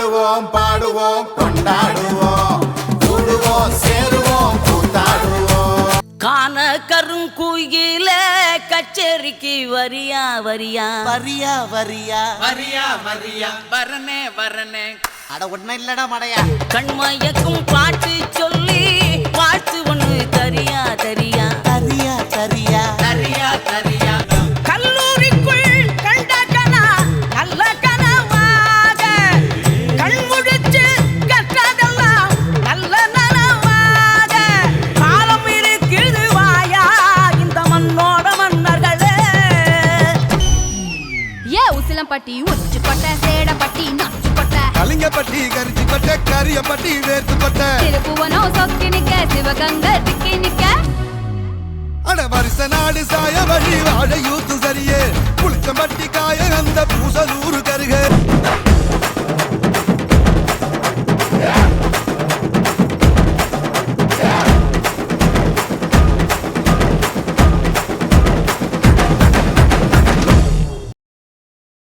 ஆடுவோம் பாடுவோம் கொண்டாடுவோம் கூடுவோம் சேருவோம் கூத்தாடுவோம். காண கருங்குயில கச்சேரிக்கு வரியா வரியா வரியா வரியா வரியா வரியா வரனே வரனே. அட ஒன்னும் இல்லடா மடையா. கண்மயக்கும் பாட்டு சொல்லி வாழ்த்து ஒண்ணு தரியா தரியா தரியா தரியா தரியா தரியா. கல்லூரிக்குள் கண்ட கனா நல்ல கனவாக கண் முடிச்சு கற்றதெல்லாம் நல்ல நனவாக காலம் இருக்குது வாயா இந்த மண்ணோட மன்னர்களே. ஏ உசிலம்பட்டி உச்சிப்பட்ட சேடப்பட்டி நச்சுப்பட்ட கலிங்கப்பட்டி கரிச்சிப்பட்ட கரியப்பட்டி வேர்த்துப்பட்ட திருப்புவனம் சொக்கி நிக்க சிவகங்கை திக்கி நிக்க அட வருஷ நாடு சாய வழி வாழ யூத்து சரியே புளிச்சம்பட்டி காய அந்த பூசலூரு கருக